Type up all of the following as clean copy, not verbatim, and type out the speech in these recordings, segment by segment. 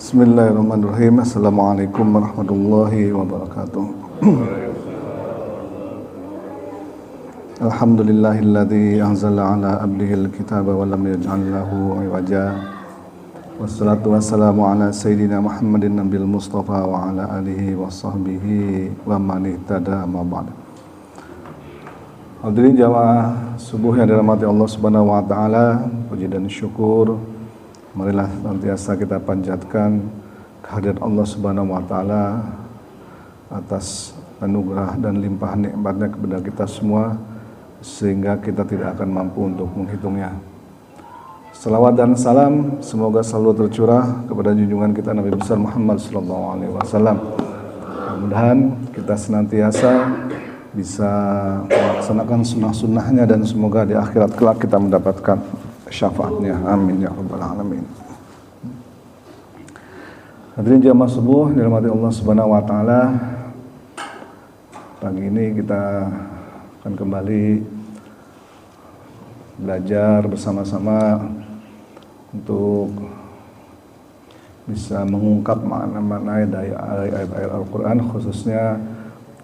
Bismillahirrahmanirrahim. Assalamualaikum warahmatullahi wabarakatuh. Alhamdulillahilladzi anzala ala abdihil kitaba wa lam yaj'al lahu iwaja. Wassalatu wassalamu ala sayyidina Muhammadin nabil mustafa wa ala alihi wa sahbihi wa man ihtada amma ba'd. Hadirin jamaah subuh yang dirahmati Allah Subhanahu wa taala, puji dan syukur marilah senantiasa kita panjatkan kehadirat Allah Subhanahu wa taala atas anugerah dan limpahan nikmatnya kepada kita semua sehingga kita tidak akan mampu untuk menghitungnya. Salawat dan salam semoga selalu tercurah kepada junjungan kita Nabi besar Muhammad sallallahu alaihi wasallam. Mudah-mudahan kita senantiasa bisa melaksanakan sunnah-sunnahnya dan semoga di akhirat kelak kita mendapatkan syafaatnya. Amin ya rabbal alamin. Hadirin jamaah subuh dirahmati Allah Subhanahu wa taala. Pagi ini kita akan kembali belajar bersama-sama untuk bisa mengungkap makna-makna dari ayat-ayat Al-Qur'an, khususnya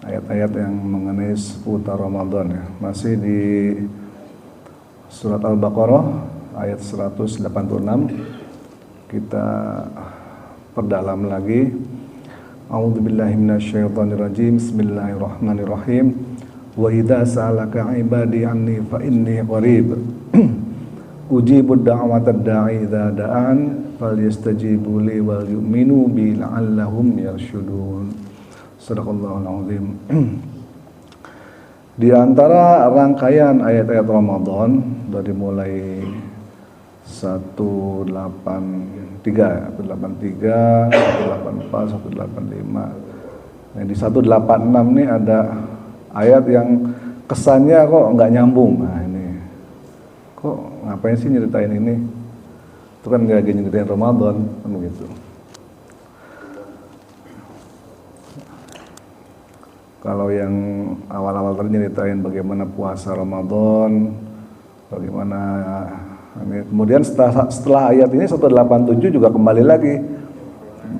ayat-ayat yang mengenai seputar Ramadan ya. Masih di surat Al-Baqarah ayat 186 kita perdalam lagi. A'udzubillahi minasyaitonirrajim. Bismillahirrahmanirrahim. Wa idza sa'alaka 'ibadi 'anni fa inni qarib. Ujibud da'watad da'i idza da'an falyastajibu li wal yu'minu bi la'allahum yarshudun. Shadaqallahul azim. Di antara rangkaian ayat-ayat Ramadan dari mulai 183, 184, 185. Nah, di 186 nih ada ayat yang kesannya kok nggak nyambung. Nah ini, kok ngapain sih nyeritain ini? Itu kan nggak lagi nyeritain Ramadan, kan begitu. Kalau yang awal-awal tadi nyeritain bagaimana puasa Ramadan, bagaimana ini. Kemudian setelah ayat ini 187 juga kembali lagi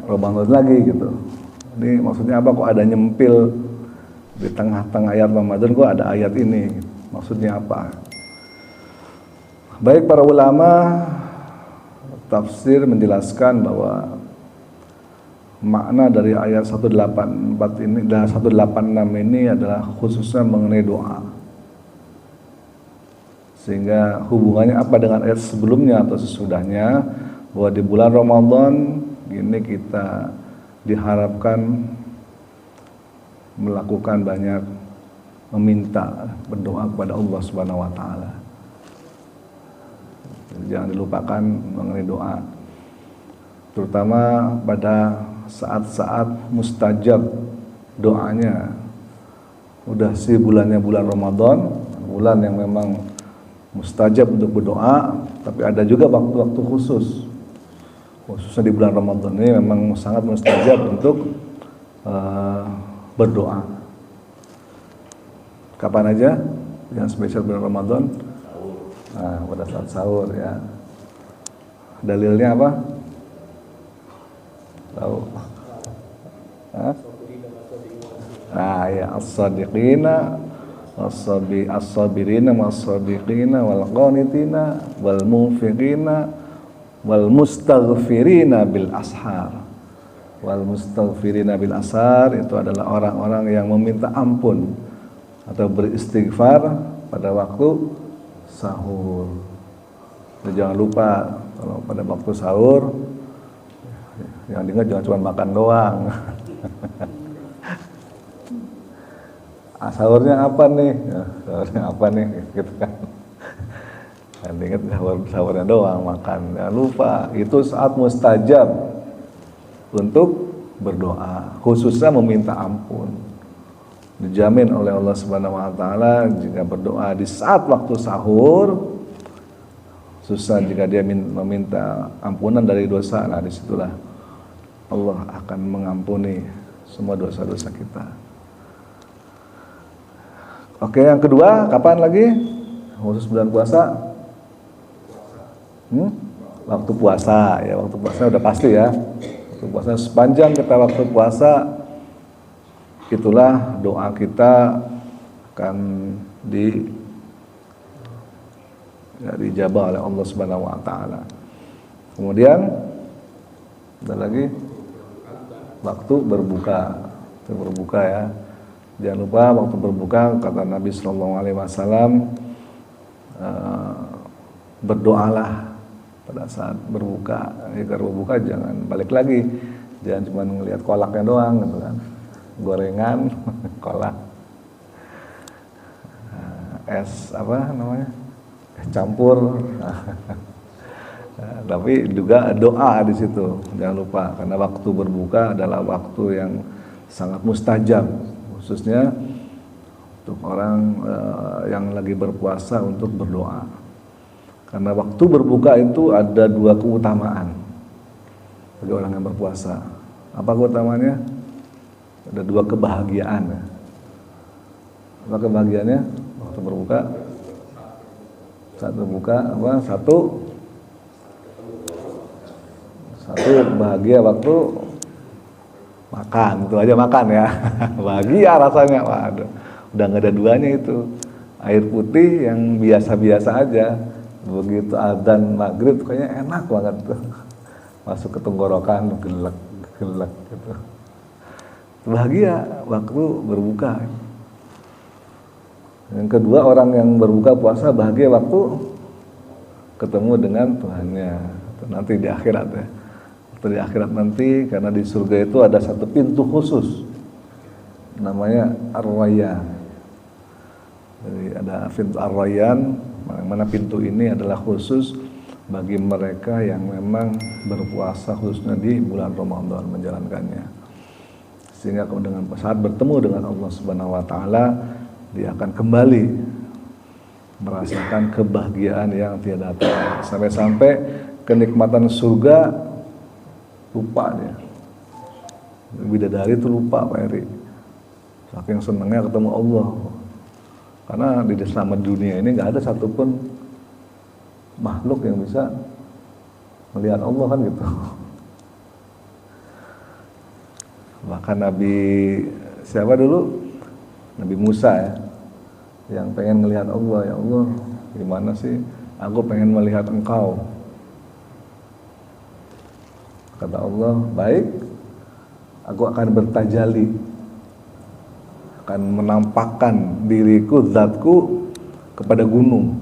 Ramadan lagi gitu. Ini maksudnya apa, kok ada nyempil di tengah-tengah ayat Ramadan kok ada ayat ini, maksudnya apa? Baik para ulama tafsir menjelaskan bahwa makna dari ayat 184 ini dan 186 ini adalah khususnya mengenai doa. Sehingga hubungannya apa dengan ayat sebelumnya atau sesudahnya, bahwa di bulan Ramadan ini kita diharapkan melakukan banyak meminta, berdoa kepada Allah Subhanahu wa taala. Jangan dilupakan mengenai doa. Terutama pada saat-saat mustajab doanya. Udah sih bulannya bulan Ramadan, bulan yang memang mustajab untuk berdoa, tapi ada juga waktu-waktu khusus. Khususnya di bulan Ramadan ini memang sangat mustajab untuk berdoa. Kapan aja yang spesial bulan Ramadan? Nah, pada saat sahur ya. Dalilnya apa? Tahu? Nah ya, as-sadiqina as-sabirina was-sadiqina wal qanitina wal munfiqina wal mustaghfirina bil ashar. Wal mustaghfirina bil ashar itu adalah orang-orang yang meminta ampun atau beristighfar pada waktu sahur. Jadi jangan lupa kalau pada waktu sahur yang diingat jangan cuma makan doang. Sahurnya apa nih? Ya, sahurnya apa nih? Gitu kan. Yang diingat sahurnya doang, makan. Jangan lupa, itu saat mustajab untuk berdoa, khususnya meminta ampun. Dijamin oleh Allah Subhanahu wa taala jika berdoa di saat waktu sahur, susah jika dia meminta ampunan dari dosa. Nah, disitulah Allah akan mengampuni semua dosa-dosa kita. Oke, yang kedua, kapan lagi? Khusus bulan puasa? Waktu puasa ya, waktu puasa udah pasti ya. Waktu waktu puasa. Sepanjang kita waktu puasa, itulah doa kita akan dijabah oleh Allah Subhanahu wa taala. Kemudian ada lagi waktu berbuka. Waktu berbuka ya. Jangan lupa waktu berbuka, kata Nabi sallallahu alaihi wasallam, berdoalah pada saat berbuka. Agar berbuka jangan balik lagi. Jangan cuma ngelihat kolaknya doang gitu kan. Gorengan, kolak. Es apa namanya? Es campur. Tapi juga doa di situ. Jangan lupa, karena waktu berbuka adalah waktu yang sangat mustajab, khususnya untuk orang yang lagi berpuasa untuk berdoa. Karena waktu berbuka itu ada dua keutamaan bagi orang yang berpuasa. Apa keutamaannya? Ada dua kebahagiaan. Apa kebahagiaannya waktu berbuka? Saat berbuka apa? Satu bahagia waktu makan, itu aja makan ya. Bahagia rasanya, waduh. Udah nggak ada duanya itu. Air putih yang biasa-biasa aja. Begitu adzan maghrib kayaknya enak banget tuh. Masuk ke tenggorokan, gelek gitu. Bahagia waktu berbuka. Yang kedua, orang yang berbuka puasa bahagia waktu ketemu dengan Tuhannya. Nanti di akhirat ya. Di akhirat nanti, karena di surga itu ada satu pintu khusus namanya Ar-Rayyan. Jadi ada pintu Ar-Rayyan, mana pintu ini adalah khusus bagi mereka yang memang berpuasa khususnya di bulan Ramadan menjalankannya. Sehingga dengan saat bertemu dengan Allah Subhanahu wa taala, dia akan kembali merasakan kebahagiaan yang tiada tara. Sampai-sampai kenikmatan surga lupa dia. Bidadari itu lupa Pak Eri. Saking senangnya ketemu Allah. Karena di selama dunia ini nggak ada satupun makhluk yang bisa melihat Allah kan gitu. Bahkan Nabi siapa dulu? Nabi Musa ya, yang pengen melihat Allah. Ya Allah, gimana sih? Aku pengen melihat Engkau. Kata Allah, baik, aku akan bertajali, akan menampakkan diriku, zatku kepada gunung.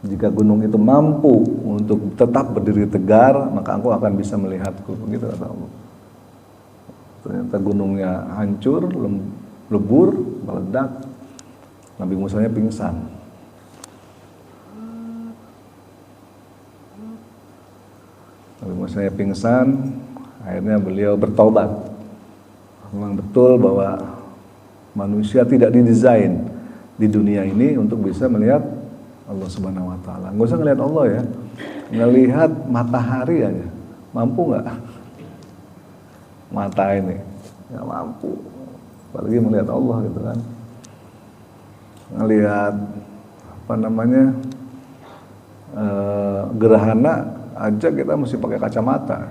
Jika gunung itu mampu untuk tetap berdiri tegar, maka aku akan bisa melihatku. Begitu kata Allah. Ternyata gunungnya hancur, lebur, meledak. Nabi Musanya pingsan. Nabi Musa pingsan, akhirnya beliau bertaubat. Memang betul bahwa manusia tidak didesain di dunia ini untuk bisa melihat Allah Subhanahu wa taala. Nggak usah ngelihat Allah ya. Ngelihat matahari aja. Mampu nggak? Mata ini nggak mampu. Apalagi melihat Allah gitu kan. Ngelihat apa namanya? Gerhana aja kita mesti pakai kacamata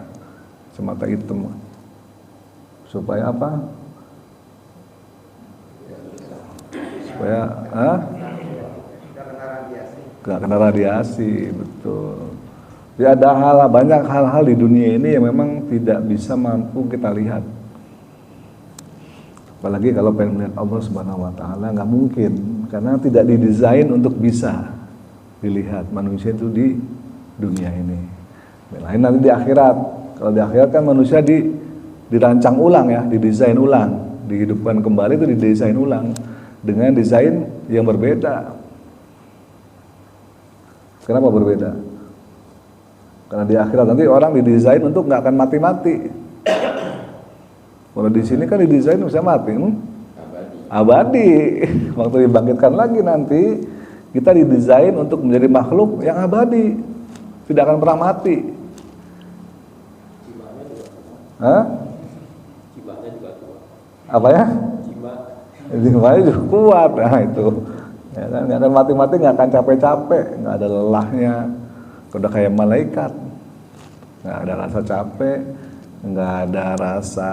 hitam. Supaya apa? Supaya gak kena radiasi, betul. Ya ada banyak hal-hal di dunia ini yang memang tidak bisa mampu kita lihat. Apalagi kalau pengen melihat Allah Subhanahu wa taala, nggak mungkin, karena tidak didesain untuk bisa dilihat manusia itu di dunia ini. Lain nanti di akhirat. Kalau di akhirat kan manusia dirancang ulang ya, didesain ulang, dihidupkan kembali itu didesain ulang dengan desain yang berbeda. Kenapa berbeda? Karena di akhirat nanti orang didesain untuk nggak akan mati-mati. Kalau di sini kan didesain bisa mati, abadi. Waktu dibangkitkan lagi nanti kita didesain untuk menjadi makhluk yang abadi, tidak akan pernah mati. Hah? Jiwanya juga kuat. Apa ya? Jiwanya juga kuat. Nah itu. Ya kan, nggak akan mati-mati, nggak akan capek-capek, nggak ada lelahnya. Udah kayak malaikat, nggak ada rasa capek, nggak ada rasa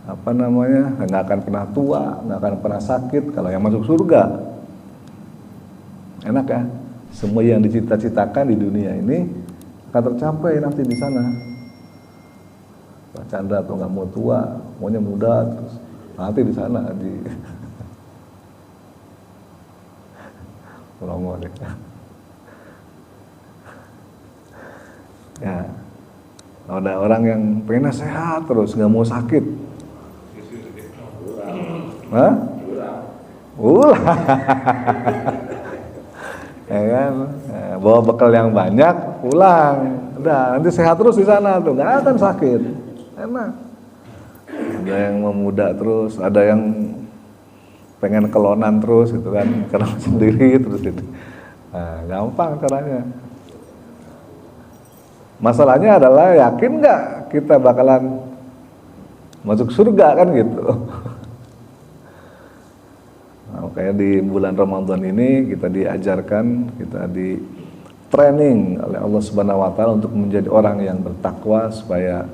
apa namanya, nggak akan pernah tua, nggak akan pernah sakit. Kalau yang masuk surga enak ya, semua yang dicita-citakan di dunia ini akan tercapai nanti di sana. Pak Chandra tuh nggak mau tua, maunya muda, terus nanti di sana di promo deh. Ya, ada orang yang pengen sehat terus, nggak mau sakit. Hah? Ulah. Ya kan, bawa bekal yang banyak, pulang. Udah, nanti sehat terus di sana tuh, nggak akan sakit. Enak. Ada yang mau muda terus, ada yang pengen kelonan terus gitu kan, karena sendiri terus itu. Nah, gampang caranya. Masalahnya adalah yakin nggak kita bakalan masuk surga kan gitu. Nah, kayak di bulan Ramadan ini kita diajarkan, kita di training oleh Allah Subhanahu wa taala untuk menjadi orang yang bertakwa supaya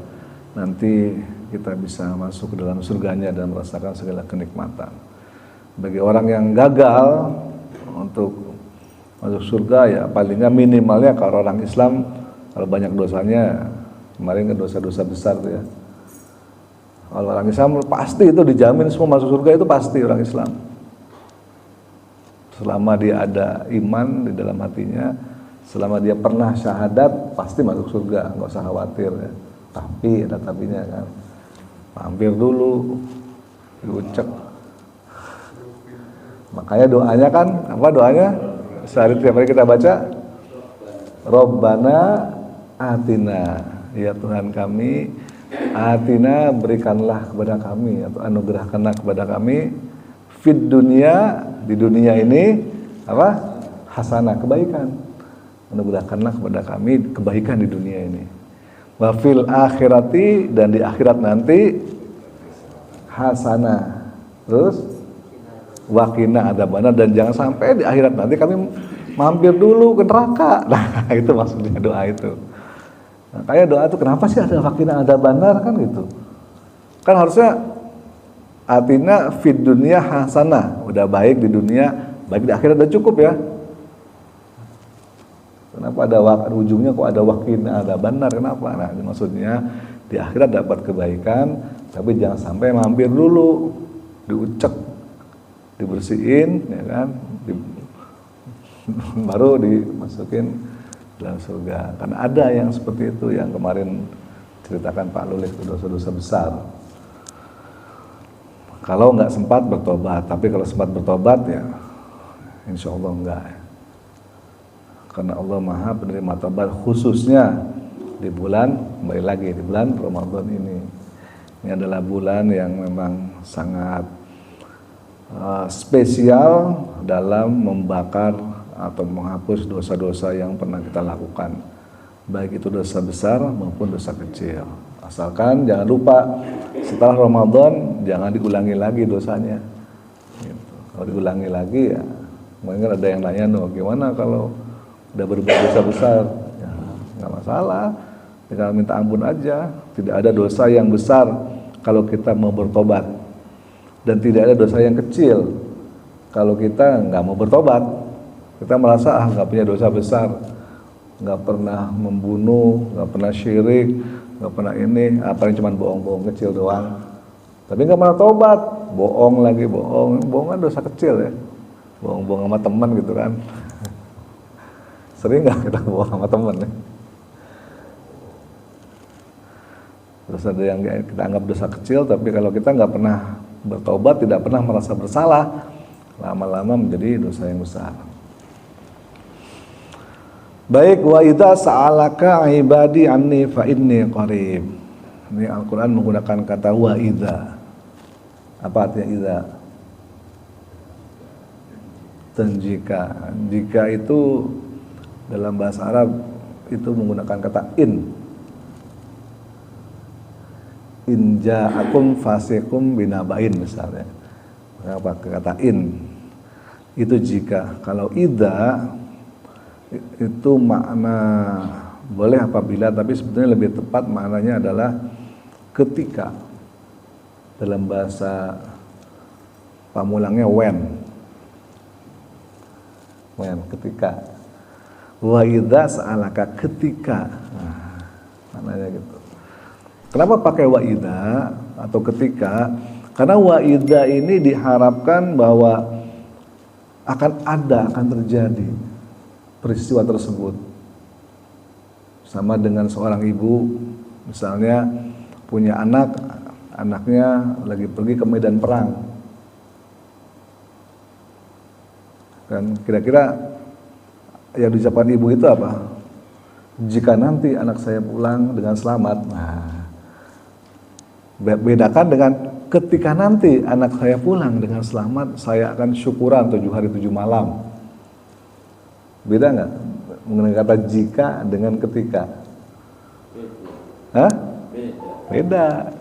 nanti kita bisa masuk ke dalam surganya dan merasakan segala kenikmatan. Bagi orang yang gagal untuk masuk surga, ya palingnya minimalnya kalau orang Islam, kalau banyak dosanya, kemarin kan dosa-dosa besar tuh ya. Kalau orang Islam pasti itu dijamin semua masuk surga, itu pasti orang Islam. Selama dia ada iman di dalam hatinya, selama dia pernah syahadat, pasti masuk surga, nggak usah khawatir ya. Tapi ada tapinya kan, mampir dulu, diucek. Makanya doanya kan, apa doanya? Sehari tiap hari kita baca, Rabbana atina, ya Tuhan kami, atina berikanlah kepada kami atau anugerahkanlah kepada kami, fid dunia, di dunia ini apa? Hasanah, kebaikan. Anugerahkanlah kepada kami kebaikan di dunia ini. Wa fil akhirati, dan di akhirat nanti hasanah. Terus waqina adzabannar, dan jangan sampai di akhirat nanti kami mampir dulu ke neraka. Nah, itu maksudnya doa itu. Nah, kayak doa itu kenapa sih ada waqina adzabannar kan gitu? Kan harusnya atina fid dunya hasanah, udah baik di dunia, baik di akhirat udah cukup ya. Kenapa ada ujungnya kok ada waqina adzabannar, kenapa? Nah, maksudnya di akhirat dapat kebaikan, tapi jangan sampai mampir dulu, diucek, dibersihin, ya kan, baru dimasukin dalam surga. Karena ada yang seperti itu yang kemarin ceritakan Pak Lulih, dosa-dosa besar. Kalau nggak sempat bertobat, tapi kalau sempat bertobat ya, insya Allah enggak. Karena Allah Maha penerima taubat, khususnya di bulan, kembali lagi di bulan Ramadan ini. Ini adalah bulan yang memang sangat spesial dalam membakar atau menghapus dosa-dosa yang pernah kita lakukan, baik itu dosa besar maupun dosa kecil. Asalkan jangan lupa setelah Ramadan jangan diulangi lagi dosanya. Gitu. Kalau diulangi lagi ya, mungkin ada yang nanya, no, gimana kalau udah berbuat dosa besar? Ya, nggak masalah, tinggal minta ampun aja. Tidak ada dosa yang besar kalau kita mau bertobat, dan tidak ada dosa yang kecil kalau kita nggak mau bertobat. Kita merasa nggak punya dosa besar, nggak pernah membunuh, nggak pernah syirik, nggak pernah ini, apa yang cuma bohong-bohong kecil doang. Tapi nggak pernah tobat, bohong lagi bohong, bohong kan dosa kecil ya, bohong-bohong sama teman gitu kan. Sering nggak kita bohong sama teman ya? Terus ada yang kita anggap dosa kecil, tapi kalau kita nggak pernah bertobat, tidak pernah merasa bersalah, lama-lama menjadi dosa yang besar. Baik, wa idza sa'alaka ibadi anni fa inni qarib. Ini Al-Qur'an menggunakan kata wa idza. Apa artinya idza? Dan jika. Jika itu dalam bahasa Arab itu menggunakan kata in. In ja'akum fasiqum binaba'in misalnya. Apa kata in? Itu jika. Kalau idza itu makna boleh apabila, tapi sebetulnya lebih tepat maknanya adalah ketika. Dalam bahasa pamulangnya when, ketika. Wa idza sa'alaka, ketika. Nah, maknanya gitu. Kenapa pakai wa idza atau ketika? Karena wa idza ini diharapkan bahwa akan terjadi peristiwa tersebut. Sama dengan seorang ibu, misalnya punya anaknya lagi pergi ke medan perang. Kan kira-kira yang diucapkan ibu itu apa? Jika nanti anak saya pulang dengan selamat. Nah, bedakan dengan ketika nanti anak saya pulang dengan selamat, saya akan syukuran 7 hari 7 malam. Beda nggak mengenai kata jika dengan ketika? Hah? Beda.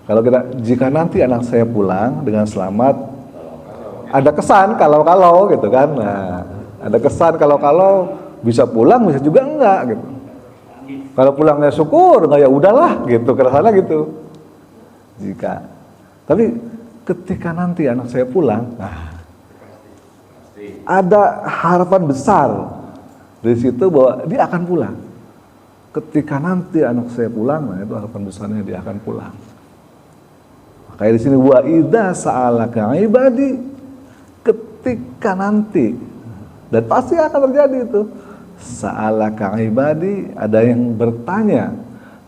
Kalau kita jika nanti anak saya pulang dengan selamat, ada kesan kalau gitu kan. Nah, ada kesan kalau bisa pulang, bisa juga enggak gitu. Kalau pulangnya syukur, enggak ya udahlah gitu, kerasanya gitu. Jika. Tapi ketika nanti anak saya pulang, nah, ada harapan besar dari situ bahwa dia akan pulang. Ketika nanti anak saya pulang, nah itu harapan besarnya dia akan pulang. Kayak di sini wa idza sa'alaka ibadi, ketika nanti, dan pasti akan terjadi itu. Sa'alaka ibadi, ada yang bertanya,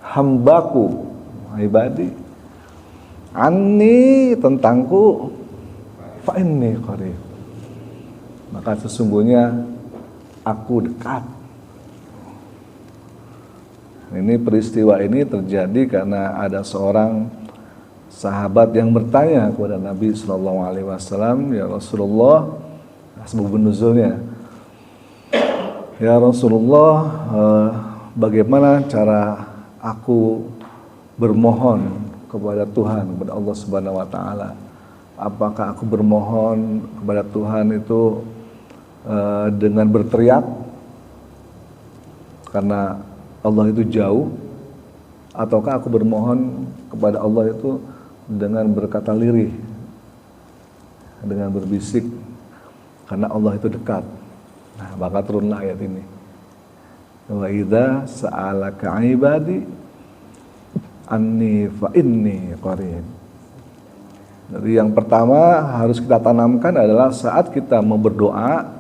hambaku, ibadi, anni, tentangku, fa inni qarib, maka sesungguhnya aku dekat. Ini peristiwa ini terjadi karena ada seorang sahabat yang bertanya kepada Nabi SAW, ya Rasulullah, sebab nuzulnya, ya Rasulullah, bagaimana cara aku bermohon kepada Tuhan, kepada Allah Subhanahu Wa Taala? Apakah aku bermohon kepada Tuhan itu dengan berteriak karena Allah itu jauh, ataukah aku bermohon kepada Allah itu dengan berkata lirih, dengan berbisik, karena Allah itu dekat. Nah, maka turunlah ayat ini. Wa idza sa'alaka ibadi anni fa inni qarib. Jadi yang pertama harus kita tanamkan adalah saat kita mau berdoa,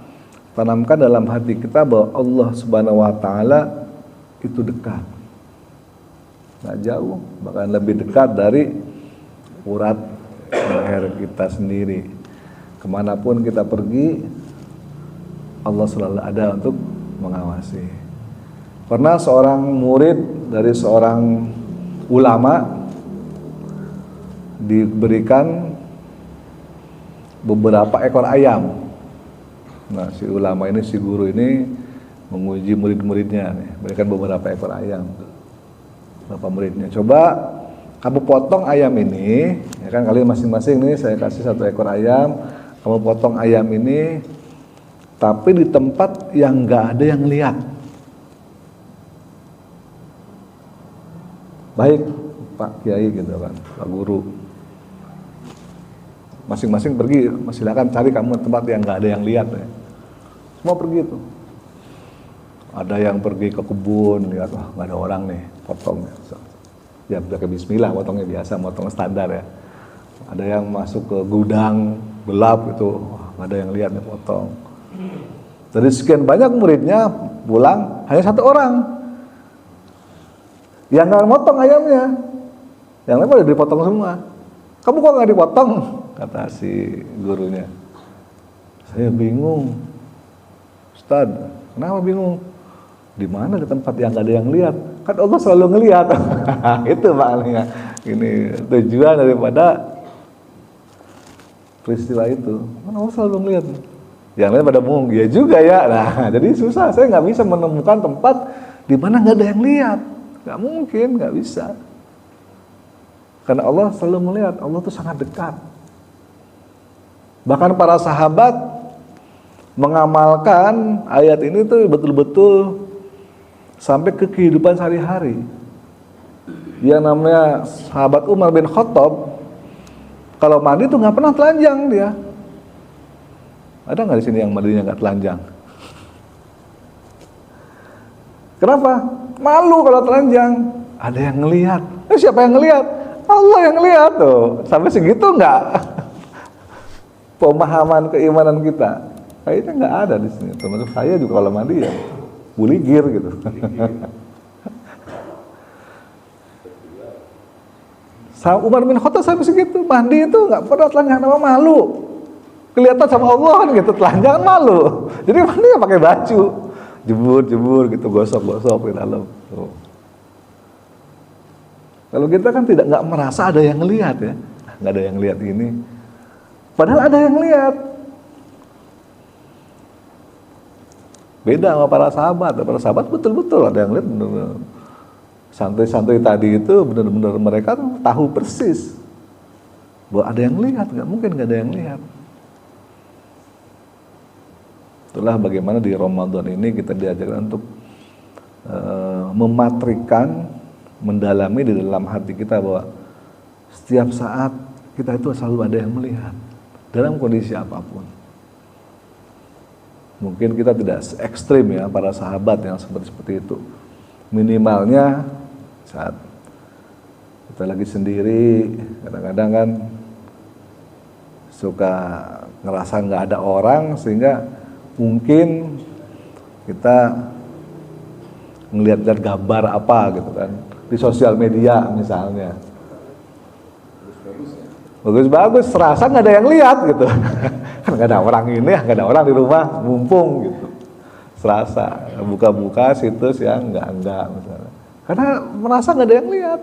tanamkan dalam hati kita bahwa Allah Subhanahu wa taala itu dekat. Nggak jauh, bahkan lebih dekat dari urat leher kita sendiri. Kemanapun kita pergi, Allah selalu ada untuk mengawasi. Pernah seorang murid dari seorang ulama diberikan beberapa ekor ayam. Nah, si ulama ini, si guru ini menguji murid-muridnya, berikan beberapa ekor ayam. Berapa muridnya? Coba kamu potong ayam ini, ya kan, kalian masing-masing nih saya kasih 1 ekor ayam, kamu potong ayam ini, tapi di tempat yang nggak ada yang lihat. Baik, Pak Kiai gitu kan, Pak Guru. Masing-masing pergi, silakan cari kamu tempat yang nggak ada yang lihat ya. Semua pergi tuh. Ada yang pergi ke kebun, lihat wah nggak ada orang nih, potong. Ya pakai bismillah, potongnya biasa, potong standar ya. Ada yang masuk ke gudang gelap itu, wah nggak ada yang lihat nih, potong. Dari sekian banyak muridnya pulang hanya 1 orang yang nggak motong ayamnya, yang lain pada dipotong semua. Kamu kok nggak dipotong? Kata si gurunya. Saya bingung, Ustaz. Kenapa bingung? Di mana di tempat yang nggak ada yang lihat? Kan Allah selalu ngelihat. Itu maknanya. Ini tujuan daripada peristiwa itu. Kan Allah selalu ngelihat. Yang lain pada bingung, ya juga ya. Nah, jadi susah. Saya nggak bisa menemukan tempat di mana nggak ada yang lihat. Nggak mungkin, nggak bisa. Karena Allah selalu melihat. Allah itu sangat dekat. Bahkan para sahabat mengamalkan ayat ini tuh betul-betul sampai ke kehidupan sehari-hari. Yang namanya sahabat Umar bin Khattab, kalau mandi tuh nggak pernah telanjang dia. Ada nggak di sini yang mandinya nggak telanjang? Kenapa? Malu kalau telanjang. Ada yang ngelihat. Siapa yang ngelihat? Allah yang ngelihat tuh. Sampai segitu nggak pemahaman keimanan kita? Kayaknya nggak ada di sini. Termasuk saya juga kalau mandi ya buligir gitu. Umar bin Khattab sampai segitu, mandi itu nggak pernah telanjang, nama malu. Kelihatan sama Allah kan gitu, telanjang malu. Jadi mandi nggak pakai baju, jemur gitu, gosok di dalam. Tuh. Kalau kita kan nggak merasa ada yang ngelihat ya, nggak ada yang lihat ini. Padahal ada yang lihat. Beda sama para sahabat betul-betul ada yang lihat, benar-benar. Santai-santai tadi itu benar-benar mereka tahu persis bahwa ada yang lihat, nggak mungkin nggak ada yang lihat. Itulah bagaimana di Ramadan ini kita diajarkan untuk mematrikan, mendalami di dalam hati kita bahwa setiap saat kita itu selalu ada yang melihat dalam kondisi apapun. Mungkin kita tidak se-ekstrim ya para sahabat yang seperti itu. Minimalnya saat kita lagi sendiri, kadang-kadang kan suka ngerasa nggak ada orang, sehingga mungkin kita ngelihat gambar apa gitu kan di sosial media misalnya, bagus-bagus, serasa nggak ada yang lihat gitu. Kan nggak ada orang ini, nggak ada orang di rumah, mumpung gitu. Serasa buka-buka situs yang enggak misalnya, karena merasa nggak ada yang lihat.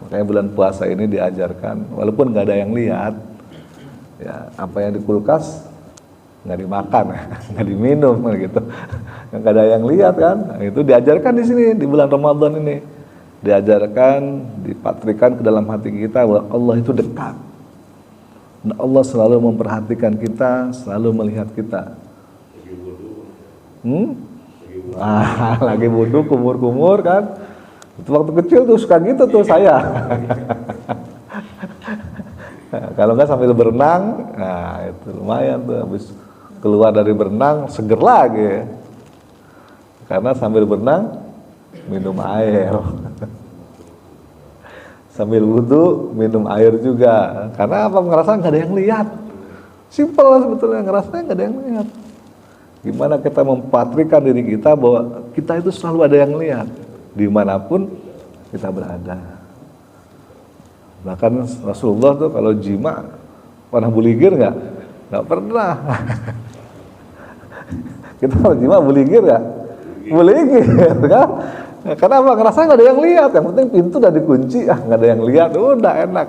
Makanya bulan puasa ini diajarkan, walaupun nggak ada yang lihat, ya apa yang di kulkas nggak dimakan, nggak diminum gitu, nggak ada yang lihat kan. Nah, itu diajarkan di sini di bulan Ramadan ini, diajarkan, dipatrikan ke dalam hati kita bahwa Allah itu dekat. Dan Allah selalu memperhatikan kita, selalu melihat kita. Lagi wudhu, kumur-kumur kan. Itu waktu kecil tuh suka gitu tuh saya. Kalau nggak sambil berenang, nah itu lumayan tuh. Habis keluar dari berenang, seger lagi. Karena sambil berenang, minum air. Sambil wudhu, minum air juga. Karena apa? Ngerasa nggak ada yang lihat. Simpel lah sebetulnya, ngerasanya nggak ada yang lihat. Gimana kita mempatrikan diri kita bahwa kita itu selalu ada yang lihat dimanapun kita berada. Bahkan Rasulullah tuh kalau jima pernah buligir nggak? Nggak pernah. Kita kalau jima buligir nggak? Buligir kan? Karena apa? Ngerasa nggak ada yang lihat. Yang penting pintu udah dikunci, nggak ada yang lihat, udah enak.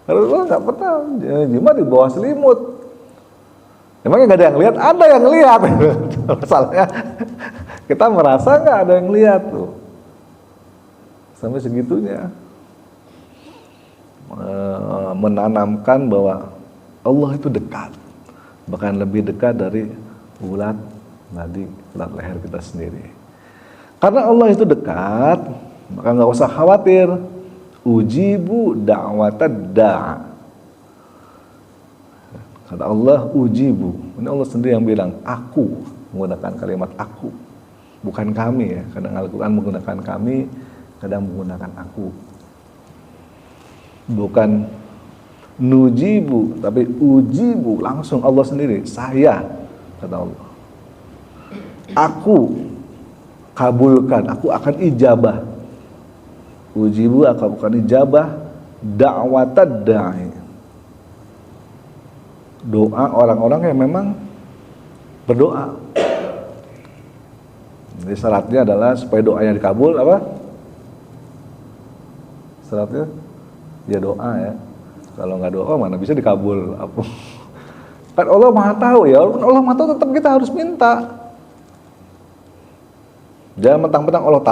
Rasulullah nggak pernah jima di bawah selimut. Emangnya nggak ada yang lihat? Ada yang lihat. Masalahnya kita merasa nggak ada yang lihat tuh. Sampai segitunya menanamkan bahwa Allah itu dekat, bahkan lebih dekat dari ulat nadi, ulat leher kita sendiri. Karena Allah itu dekat, maka nggak usah khawatir. Ujibu da'watad da'. Kata Allah, ujibu. Ini Allah sendiri yang bilang, aku, menggunakan kalimat aku, bukan kami ya. Kadang Al-Quran menggunakan kami, kadang menggunakan aku. Bukan nujibu, tapi ujibu, langsung Allah sendiri. Saya, kata Allah, aku kabulkan, aku akan ijabah. Ujibu, aku akan ijabah da'watad da'i. Doa orang-orang yang memang berdoa. Jadi syaratnya adalah supaya doanya dikabul apa? Syaratnya ya doa ya. Kalau nggak doa mana bisa dikabul apa? Kan Allah Maha tahu ya. Allah Maha tahu, tetap kita harus minta. Jangan mentang-mentang Allah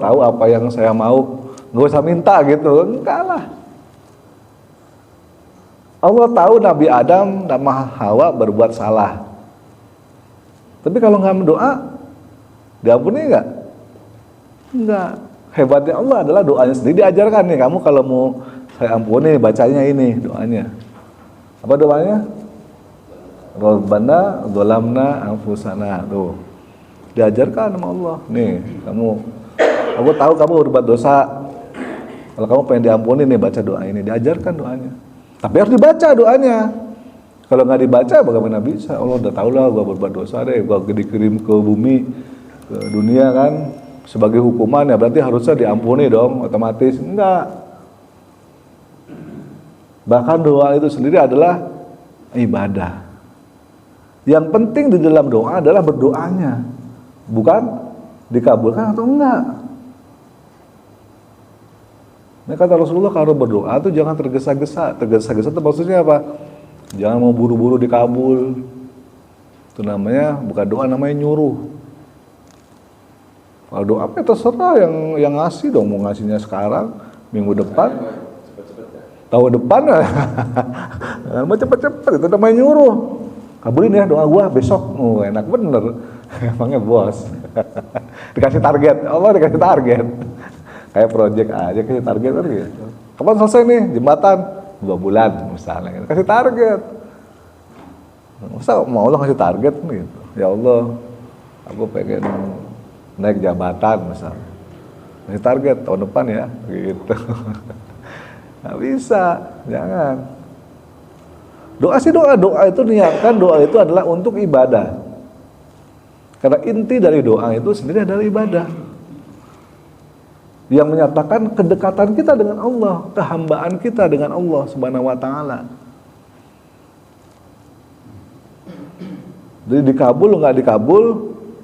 tahu apa yang saya mau, nggak usah minta gitu. Enggak lah. Allah tahu Nabi Adam dan Hawa berbuat salah. Tapi kalau nggak berdoa, diampuni nggak? Enggak. Hebatnya Allah adalah doanya sendiri diajarkan nih. Kamu kalau mau saya ampuni, bacanya ini doanya. Apa doanya? Rabbana dzalamna anfusana. Tuh. Diajarkan sama Allah. Nih, aku tahu kamu berbuat dosa. Kalau kamu pengen diampuni nih, baca doa ini. Diajarkan doanya. Tapi harus dibaca doanya. Kalau nggak dibaca, bagaimana bisa? Allah udah tahu lah, gua berbuat dosa deh. Gua dikirim ke bumi, ke dunia kan, sebagai hukuman ya. Berarti harusnya diampuni dong, otomatis. Enggak. Bahkan doa itu sendiri adalah ibadah. Yang penting di dalam doa adalah berdoanya, bukan dikabulkan atau enggak. Nah, kata Rasulullah kalau berdoa tuh jangan tergesa-gesa. Tergesa-gesa itu maksudnya apa? Jangan mau buru-buru dikabul. Itu namanya bukan doa, namanya nyuruh. Kalau doa apa terserah yang ngasih dong, mau ngasihnya sekarang, minggu depan, tahun depan, mau cepet-cepet, itu namanya nyuruh. Kabulin ya doa gua besok, enak bener, emangnya bos. Dikasih target, Allah dikasih target, kayak project aja kasih target kan gitu. Kapan selesai nih jembatan? 2 bulan misalnya, kasih target. Masa mau Allah kasih target gitu? Ya Allah, aku pengen naik jabatan misalnya, kasih target tahun depan ya, gitu. Nggak bisa, jangan. Doa sih doa itu niatkan, doa itu adalah untuk ibadah. Karena inti dari doa itu sendiri adalah ibadah. Yang menyatakan kedekatan kita dengan Allah, kehambaan kita dengan Allah Subhanahu wa taala. Jadi dikabul nggak dikabul,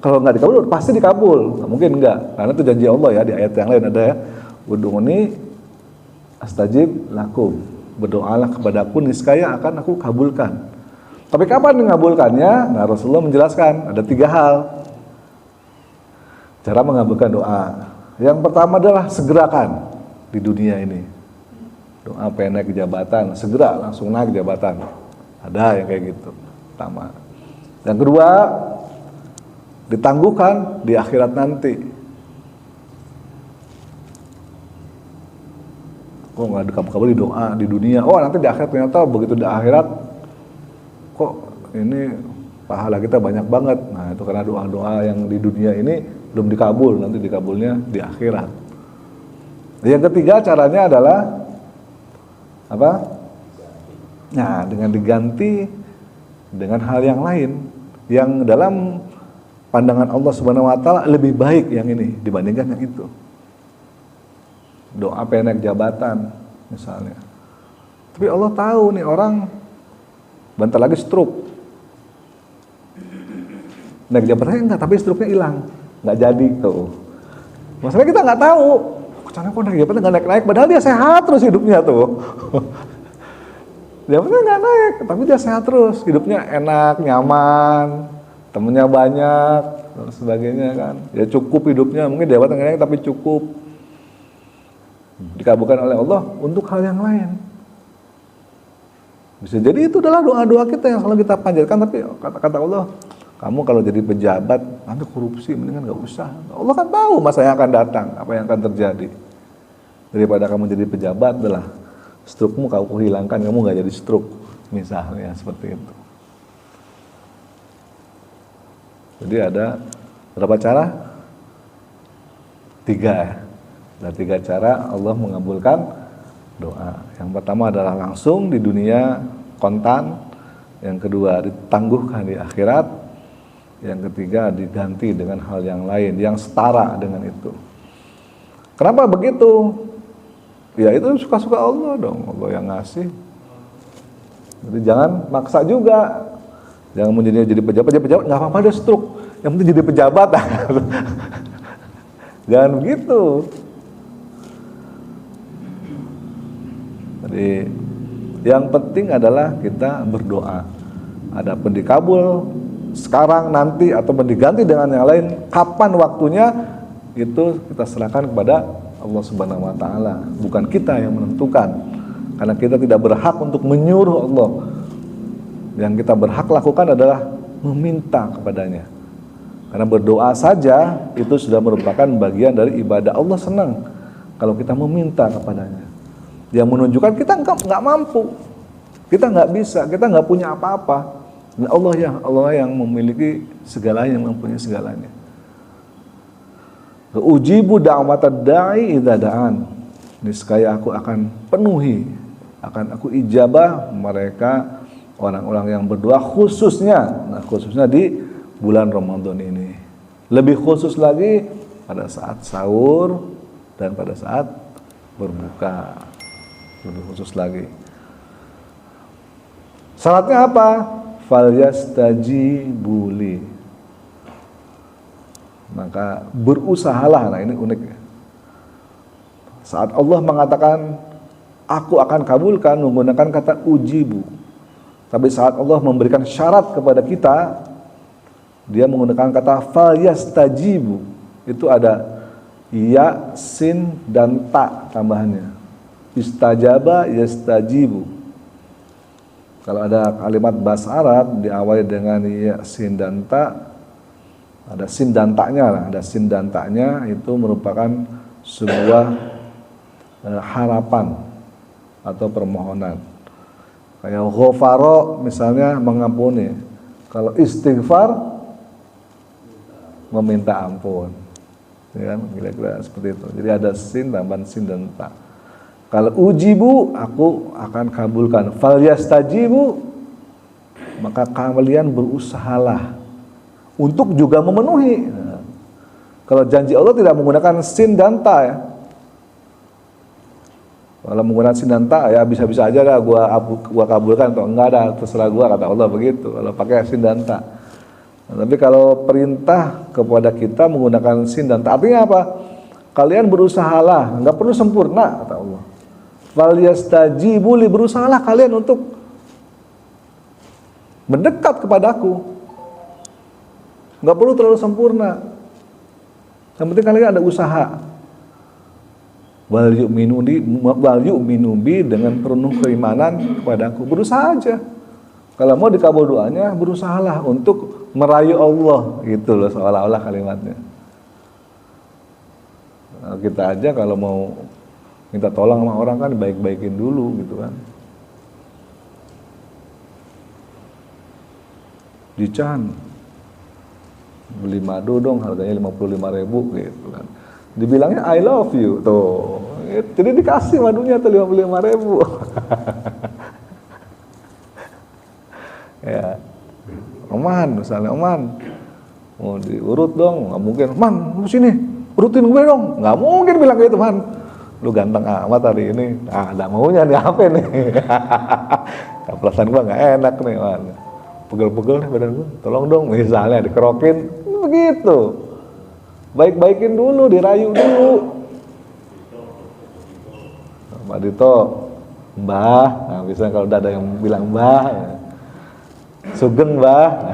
kalau nggak dikabul pasti dikabul. Nggak mungkin enggak, karena itu janji Allah ya, di ayat yang lain ada ya. Ud'uni astajib lakum. Berdoalah kepadaku niscaya akan aku kabulkan. Tapi kapan mengabulkannya? Nah, Rasulullah menjelaskan ada 3 hal cara mengabulkan doa. Yang pertama adalah segerakan di dunia ini. Doa pengen naik jabatan, segera langsung naik jabatan. Ada yang kayak gitu. Pertama. Yang kedua, ditangguhkan di akhirat nanti. Kok nggak dikabul-kabul di doa di dunia? Oh, nanti di akhirat ternyata begitu di akhirat, kok ini pahala kita banyak banget. Nah, itu karena doa-doa yang di dunia ini belum dikabul, nanti dikabulnya di akhirat. Yang ketiga caranya adalah apa? Nah, dengan diganti dengan hal yang lain yang dalam pandangan Allah Subhanahu wa taala lebih baik yang ini dibandingkan yang itu. Doa pengen naik jabatan misalnya. Tapi Allah tahu nih orang bentar lagi stroke. Naik jabatannya enggak, tapi stroke-nya hilang. Nggak jadi tuh. Masalahnya kita nggak tahu. Caranya kok naik jabatan nggak naik-naik, padahal dia sehat terus hidupnya tuh. Jabatannya nggak naik, tapi dia sehat terus, hidupnya enak, nyaman, temennya banyak, dan sebagainya kan. Ya cukup hidupnya, mungkin jabatan nggak naik tapi cukup. Dikabulkan oleh Allah untuk hal yang lain. Bisa jadi itu adalah doa-doa kita yang selalu kita panjatkan, tapi kata Allah, kamu kalau jadi pejabat nanti korupsi, mendingan nggak usah. Allah kan tahu masa yang akan datang, apa yang akan terjadi. Daripada kamu jadi pejabat, adalah strukmu kau hilangkan, kamu nggak jadi struk, misalnya seperti itu. Jadi ada berapa cara? 3. Ada 3 cara Allah mengabulkan doa. Yang pertama adalah langsung di dunia kontan, yang kedua ditangguhkan di akhirat, yang ketiga diganti dengan hal yang lain yang setara dengan itu. Kenapa begitu? Ya itu suka-suka Allah dong, Allah yang ngasih. Jadi jangan maksa juga. Jangan mau jadi pejabat nggak apa-apa deh stroke. Yang penting jadi pejabat. Jangan begitu. Jadi yang penting adalah kita berdoa. Adapun dikabul sekarang, nanti, atau diganti dengan yang lain, kapan waktunya itu kita serahkan kepada Allah Subhanahu wa taala. Bukan kita yang menentukan. Karena kita tidak berhak untuk menyuruh Allah. Yang kita berhak lakukan adalah meminta kepadanya. Karena berdoa saja itu sudah merupakan bagian dari ibadah. Allah senang kalau kita meminta kepadanya. Dia menunjukkan kita nggak mampu, kita nggak bisa, kita nggak punya apa-apa. Dan Allah yang memiliki segalanya, yang mempunyai segalanya. Ujibu da'watad da'i idza da'an. Niscaya aku akan penuhi, akan aku ijabah mereka orang-orang yang berdoa, khususnya di bulan Ramadan ini. Lebih khusus lagi pada saat sahur dan pada saat berbuka. Lebih khusus lagi. Syaratnya apa? Falyastajibu li. Maka berusahalah. Nah, ini unik. Saat Allah mengatakan aku akan kabulkan menggunakan kata ujibu. Tapi saat Allah memberikan syarat kepada kita, dia menggunakan kata falyastajibu. Itu ada ya, sin, dan ta tambahannya. Istajaba, yastajibu. Kalau ada kalimat bahasa Arab diawali dengan ya, sin, dan ta, ada sin dan taknya lah. Ada sin dan taknya itu merupakan sebuah harapan atau permohonan. Kayak ghafaro misalnya mengampuni. Kalau istighfar meminta ampun. Ya kan? Kira-kira seperti itu. Jadi ada sin tambahan sin dan ta. Kalau ujibu, aku akan kabulkan. Falyastajibu, maka kalian berusahalah untuk juga memenuhi. Nah, kalau janji Allah tidak menggunakan sin dan ta ya. Kalau menggunakan sin dan ta ya bisa-bisa aja lah gua kabulkan atau enggak ada, terserah gua, kata Allah begitu. Kalau pakai sin dan ta. Nah, tapi kalau perintah kepada kita menggunakan sin dan ta, artinya apa? Kalian berusahalah, enggak perlu sempurna, kata Allah. Falyastajibu li, berusahalah kalian untuk mendekat kepadaku. Enggak perlu terlalu sempurna. Yang penting kalian ada usaha. Wal yu'minu bi, dengan penuh keimanan kepadaku. Berusaha aja. Kalau mau dikabul doanya, berusahalah untuk merayu Allah, gitu loh seolah-olah kalimatnya. Nah, kita aja kalau mau minta tolong sama orang kan baik-baikin dulu gitu kan. Dican, beli madu dong, harganya 55.000 gitu kan. Dibilangnya I love you tuh. Jadi dikasih madunya tuh 55.000. Ya. Oman misalnya, Oman mau diurut dong, nggak mungkin. Man, lu sini, urutin gue dong. Nggak mungkin bilang gitu, Man. Lu ganteng amat hari ini. Ah, ada maunya nih apa nih? Perasaan gua nggak enak nih, Man. Pegel-pegel nih badan gua. Tolong dong, misalnya dikerokin. Begitu. Baik-baikin dulu, dirayu dulu. Pak Dito, Mbah. Nah, misalnya kalau udah ada yang bilang Mbah, ya. Sugeng Mbah.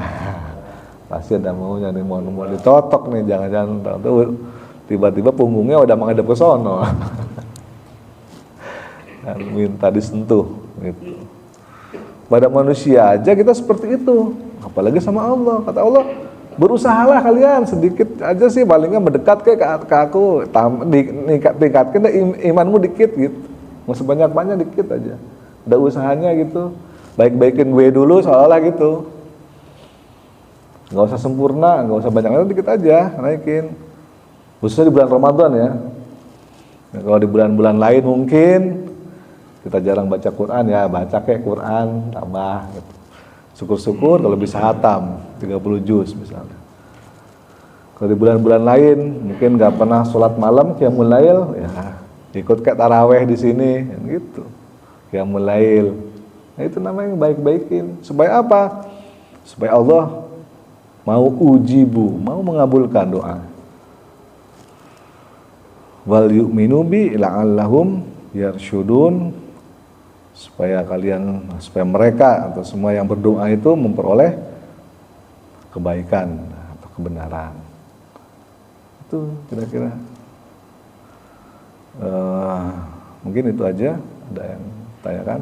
Pasti ada maunya nih, mau ditotok nih, jangan-jangan tuh tiba-tiba punggungnya udah menghadap ke sono. Dan minta disentuh gitu. Pada manusia aja kita seperti itu, apalagi sama Allah. Kata Allah, berusahalah kalian sedikit aja sih, palingnya mendekat ke aku, tingkatkan imanmu dikit gitu. Mau sebanyak-banyak dikit aja. Ada usahanya gitu. Baik-baikin gue dulu seolah gitu. Nggak usah sempurna, nggak usah banyak-banyak, dikit aja naikin. Khususnya di bulan Ramadan ya. Nah, kalau di bulan-bulan lain mungkin kita jarang baca Quran ya, baca kayak Quran tambah gitu. Syukur-syukur kalau bisa hatam 30 juz misalnya. Kalau di bulan-bulan lain mungkin nggak pernah sholat malam qiyamul lail ya, ikut kayak taraweh di sini gitu. Qiyamul lail. Nah, itu namanya baik-baikin. Supaya apa? Supaya Allah mau ujibu, mau mengabulkan doa. Wal yu'minu bi la'allahum yarsyudun, supaya mereka atau semua yang berdoa itu memperoleh kebaikan atau kebenaran. Itu kira-kira mungkin itu aja. Ada yang tanyakan?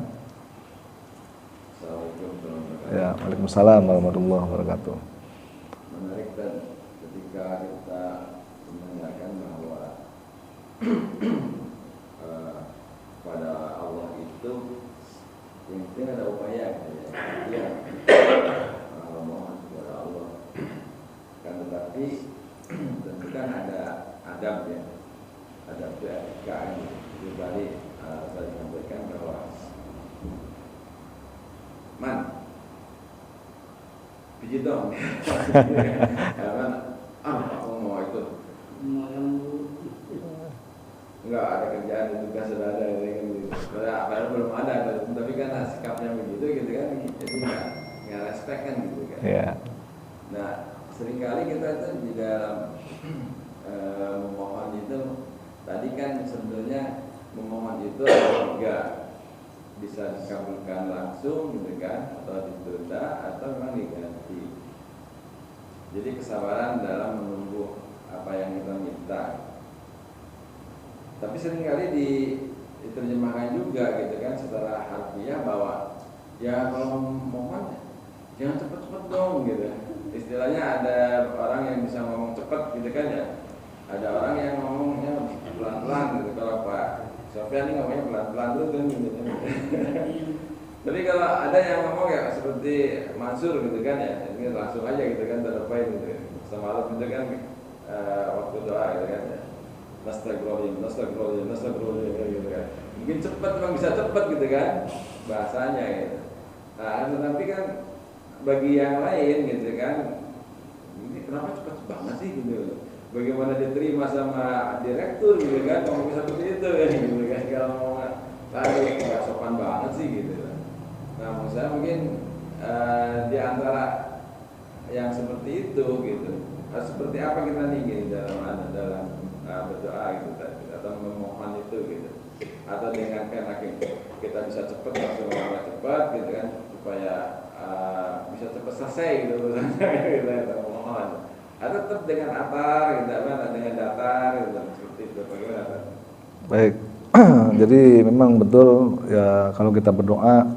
Ya, waalaikumsalam warahmatullahi wabarakatuh. Menarik kan ketika kita menanyakan bahwa pada Allah itu yang penting ada upaya ya mohon kepada Allah kan, tetapi tentu kan ada adab ya, adab itu etika itu tadi saya sampaikan bahwa man pijit dong karena aku mau itu enggak ada kerjaan itu tugas sudah ada kan gitu. Padahal belum ada, tapi kan sikapnya begitu gitu kan, jadi nggak respect kan gitu kan. Yeah. Nah seringkali kita tuh di dalam memohon itu tadi kan sebenarnya memohon itu juga bisa dikabulkan langsung gitu kan, atau ditunda atau memang diganti. Jadi kesabaran dalam menunggu apa yang kita minta. Tapi seringkali diterjemahkan juga gitu kan secara harfiah bahwa ya kalau mohon jangan cepet-cepet dong gitu. Istilahnya ada orang yang bisa ngomong cepet gitu kan ya. Ada orang yang ngomongnya pelan-pelan gitu. Kalau Pak Sofyan ini ngomongnya pelan-pelan tuh kan gitu. Tapi kalau ada yang ngomong ya seperti Mansur gitu kan ya, ini langsung aja gitu kan terlepas gitu. Semalam itu kan waktu doa gitu kan ya. Nastagfirullahaladzim gitu kan. Mungkin cepat, memang bisa cepat gitu kan bahasanya gitu. Nah, tetapi kan bagi yang lain gitu kan, ini kenapa cepat banget sih gitu. Bagaimana diterima sama direktur gitu kan, ngomong seperti itu kan gitu kan. Kalau ngomong tadi nggak sopan banget sih gitu. Nah, maksud saya mungkin di antara yang seperti itu gitu. Seperti apa kita nih dalam berdoa gitu atau memohon itu gitu, atau dengan karena kita bisa cepat langsung cepat gitu kan supaya bisa cepat selesai gitu urusannya gitu atau memohon, atau tetap dengan atar gitu kan, dengan datar gitu seperti itu bagaimana? Baik. Jadi memang betul ya, kalau kita berdoa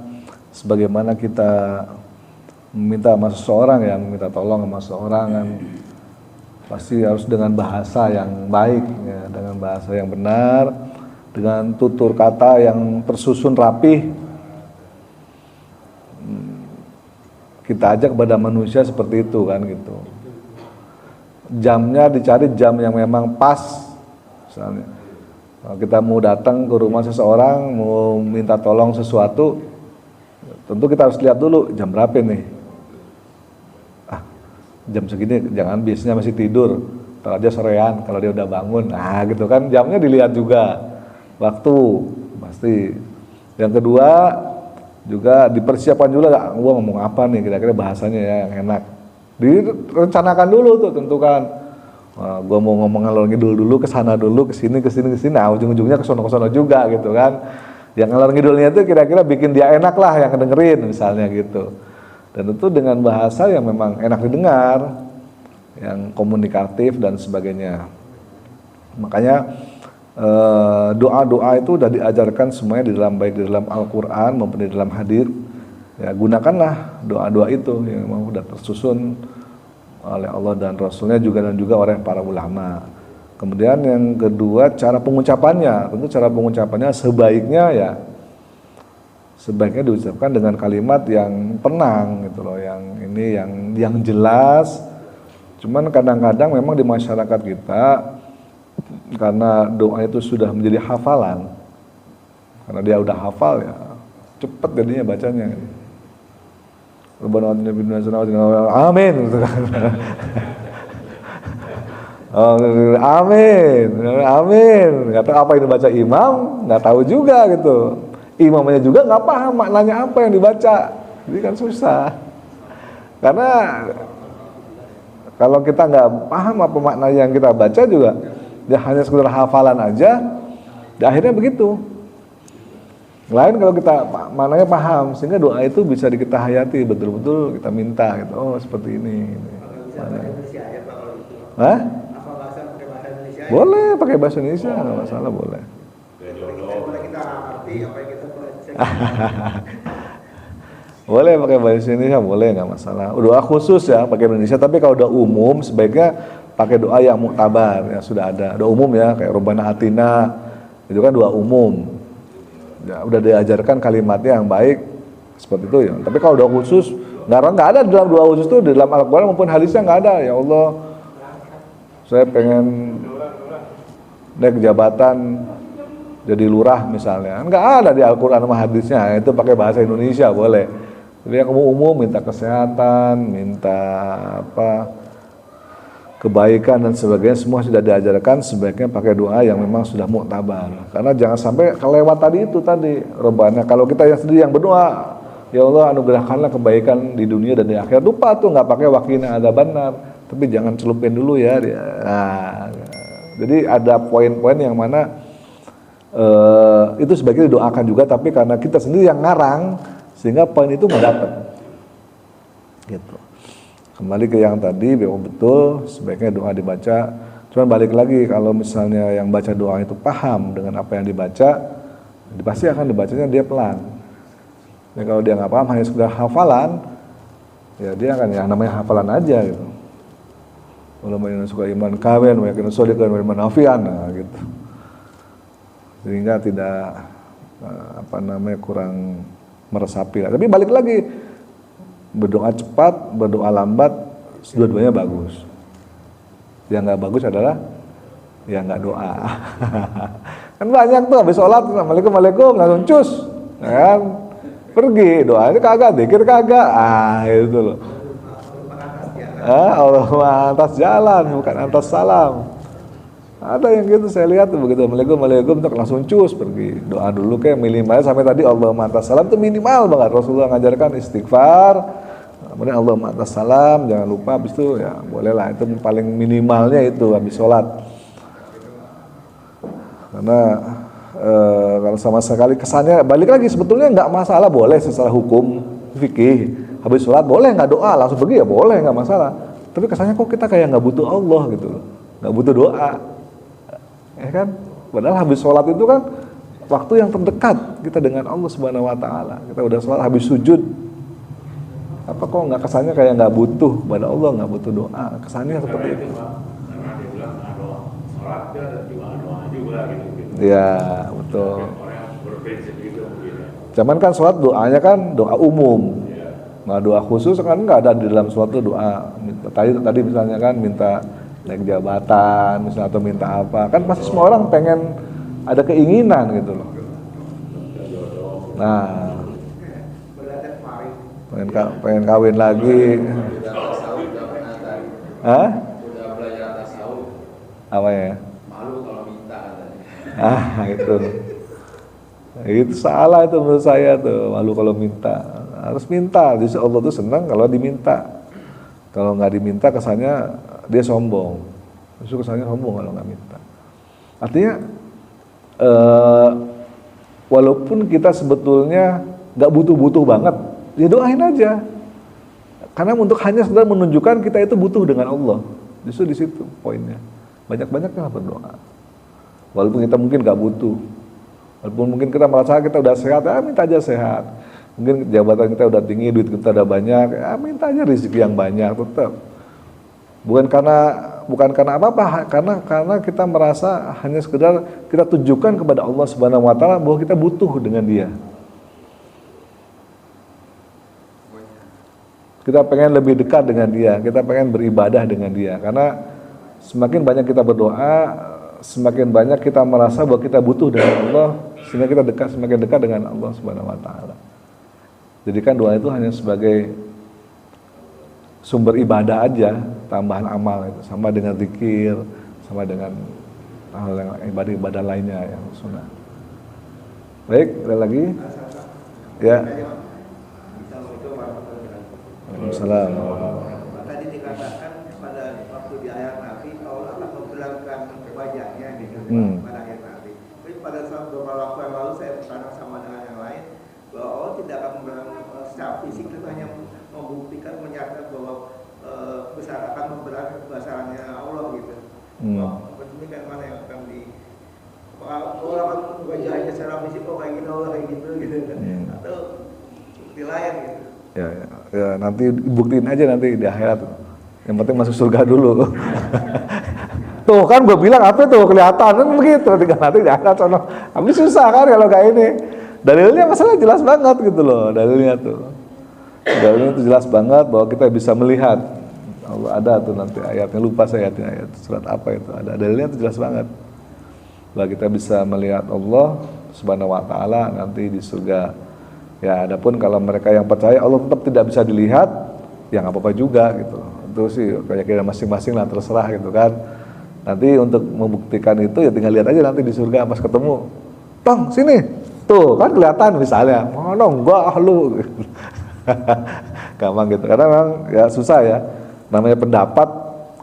sebagaimana kita meminta sama seseorang ya, meminta tolong sama seseorang kan pasti harus dengan bahasa yang baik ya, dengan bahasa yang benar, dengan tutur kata yang tersusun rapih. Kita ajak kepada manusia seperti itu kan gitu. Jamnya dicari jam yang memang pas. Misalnya kalau kita mau datang ke rumah seseorang, mau minta tolong sesuatu, tentu kita harus lihat dulu jam berapa nih. Jam segini jangan, biasanya masih tidur, ntar aja sorean kalau dia udah bangun. Nah gitu kan, jamnya dilihat juga, waktu pasti. Yang kedua juga dipersiapkan juga, gua ngomong apa nih kira-kira bahasanya ya yang enak, direncanakan dulu tuh, tentukan. Gua mau ngomong ngalor ngidul dulu, kesana dulu, kesini, nah ujung-ujungnya kesono juga gitu kan. Yang ngalor ngidulnya itu kira-kira bikin dia enak lah yang kedengerin misalnya gitu. Dan itu dengan bahasa yang memang enak didengar, yang komunikatif dan sebagainya. Makanya doa-doa itu sudah diajarkan semuanya di dalam, baik di dalam Al-Quran maupun di dalam hadits. Ya, gunakanlah doa-doa itu yang memang sudah tersusun oleh Allah dan Rasulnya juga, dan juga oleh para ulama. Kemudian yang kedua, cara pengucapannya. Tentu cara pengucapannya sebaiknya diucapkan dengan kalimat yang tenang gitu loh, yang ini yang jelas. Cuman kadang-kadang memang di masyarakat kita, karena doa itu sudah menjadi hafalan, karena dia udah hafal ya cepet jadinya bacanya. Amin. Amin. Nggak tahu apa yang dibaca imam, nggak tahu juga gitu. Imamnya juga nggak paham maknanya apa yang dibaca, jadi kan susah. Karena kalau kita nggak paham apa makna yang kita baca juga, ya hanya sekedar hafalan aja, akhirnya begitu. Lain kalau kita maknanya paham, sehingga doa itu bisa kita hayati, betul-betul kita minta gitu. Oh seperti ini. Hah? Boleh pakai bahasa Indonesia, nggak masalah, boleh. Boleh pakai bahasa Indonesia, boleh, nggak masalah. Doa khusus ya pakai Indonesia, tapi kalau doa umum sebaiknya pakai doa yang muktabar, ya sudah ada. Doa umum ya, kayak Rabbana Atina, itu kan doa umum. Ya, udah diajarkan kalimatnya yang baik seperti itu ya. Tapi kalau doa khusus nggak ada dalam doa khusus itu, dalam Al-Quran maupun hadisnya nggak ada. Ya Allah, saya pengen naik jabatan jadi lurah misalnya, nggak ada di Al-Quran sama hadisnya. Itu pakai bahasa Indonesia boleh. Jadi yang umum minta kesehatan, minta apa, kebaikan dan sebagainya, semua sudah diajarkan. Sebaiknya pakai doa yang memang sudah muktabar. Karena jangan sampai kelewat tadi Rabbana. Kalau kita yang sendiri yang berdoa, ya Allah anugerahkanlah kebaikan di dunia dan di akhirat, lupa tuh nggak pakai wakina ada benar. Tapi jangan celupin dulu ya. Nah, jadi ada poin-poin yang mana itu sebaiknya didoakan juga, tapi karena kita sendiri yang ngarang, sehingga poin itu nggak dapat. Gitu. Kembali ke yang tadi, betul sebaiknya doa dibaca. Cuman balik lagi, kalau misalnya yang baca doa itu paham dengan apa yang dibaca, pasti akan dibacanya dia pelan. Dan kalau dia nggak paham, hanya sekedar hafalan, ya dia akan yang namanya hafalan aja gitu. Ulama yang suka iman kawin, yakin shodiqan, iman afian, nah, gitu. Sehingga tidak kurang meresapi lah. Tapi balik lagi, berdoa cepat, berdoa lambat, dua-duanya bagus. Yang nggak bagus adalah yang nggak doa. Kan banyak tuh habis sholat, assalamualaikum, langsung cus, kan? Pergi, doanya kagak, zikir kagak, itu loh. Allah atas jalan, bukan atas salam. Ada yang gitu saya lihat tuh, begitu assalamualaikum langsung cus pergi. Doa dulu kayak minimal sampai tadi Allah atas salam itu minimal banget. Rasulullah ngajarkan istighfar, kemudian Allah atas salam, jangan lupa. Habis itu ya bolehlah, itu paling minimalnya itu habis sholat. Karena kalau sama sekali kesannya balik lagi, sebetulnya nggak masalah, boleh secara hukum fikih habis sholat boleh nggak doa langsung pergi ya boleh, nggak masalah. Tapi kesannya kok kita kayak nggak butuh Allah gitu loh, nggak butuh doa. Ya kan, padahal habis sholat itu kan waktu yang terdekat kita dengan Allah Subhanahu Wa Taala. Kita udah sholat habis sujud, apa kok nggak kesannya kayak nggak butuh pada Allah, nggak butuh doa, kesannya seperti itu. Karena dia bilang doa sholat dia juga doa gitu. Ya betul. Orang berprinsip gitu mungkin. Cuman kan sholat doanya kan doa umum, nggak doa khusus kan nggak ada di dalam sholat itu doa. Tadi misalnya kan minta naik jabatan misalnya atau minta apa, kan pasti semua orang pengen ada keinginan gitu loh. Nah, pengen kawin lagi. Hah? Udah belajar tasawuf. Apa ya? Malu kalau minta katanya. Itu. Itu salah itu menurut saya tuh, malu kalau minta. Harus minta. Justru Allah tuh senang kalau diminta. Kalau nggak diminta kesannya dia sombong. Justru kesannya sombong kalau nggak minta. Artinya walaupun kita sebetulnya nggak butuh-butuh banget, ya doain aja. Karena untuk hanya sekedar menunjukkan kita itu butuh dengan Allah. Justru di situ poinnya. Banyak-banyaknya berdoa. Walaupun kita mungkin nggak butuh, walaupun mungkin kita merasa kita udah sehat, ya minta aja sehat. Mungkin jabatan kita udah tinggi, duit kita udah banyak, ya minta aja rezeki yang banyak tetap. Bukan karena apa-apa, karena kita merasa hanya sekedar kita tunjukkan kepada Allah Subhanahu Wa Taala bahwa kita butuh dengan Dia. Kita pengen lebih dekat dengan Dia, kita pengen beribadah dengan Dia. Karena semakin banyak kita berdoa, semakin banyak kita merasa bahwa kita butuh dengan Allah, sehingga kita semakin dekat dengan Allah Subhanahu Wa Taala. Jadikan doa itu hanya sebagai sumber ibadah aja, tambahan amal itu, sama dengan zikir, sama dengan hal yang ibadah lainnya yang sunnah. Baik, ada lagi? Ya. Waalaikumsalam. Tadi dikatakan pada waktu di ayat Nabi Allah akan memperlihatkan wajahnya gitu pada ayat Nabi. Tapi pada saat beberapa waktu yang lalu saya bertanya sama dengan yang lain bahwa Allah tidak akan secara fisik itu hanya membuktikan menyatakan bahwa besar akan memperlihatkan kebesarannya Allah gitu. Ini kan mana yang akan di orang wajahnya secara fisik kok kayak gitu Allah kayak gitu kan atau di layar gitu. Ya, nanti buktiin aja nanti di akhirat. Yang penting masuk surga dulu. Tuh kan gue bilang apa tuh kelihatan kan begitu. Tinggal nanti di akhirat sono. Tapi susah kan kalau kayak ini. Dalilnya masalah jelas banget gitu loh. Dalilnya tuh itu jelas banget bahwa kita bisa melihat. Allah ada tuh nanti ayatnya, lupa saya ayat surat apa itu. Ada dalilnya tuh jelas banget. Bahwa kita bisa melihat Allah Subhanahu wa taala nanti di surga. Ya, adapun kalau mereka yang percaya Allah tetap tidak bisa dilihat, ya nggak apa-apa juga gitu. Itu sih keyakinan masing-masing lah, terserah gitu kan. Nanti untuk membuktikan itu ya tinggal lihat aja nanti di surga pas ketemu. Bang, sini. Tuh, kan kelihatan misalnya. Mana enggak lu. Gampang gitu. Karena memang ya susah ya. Namanya pendapat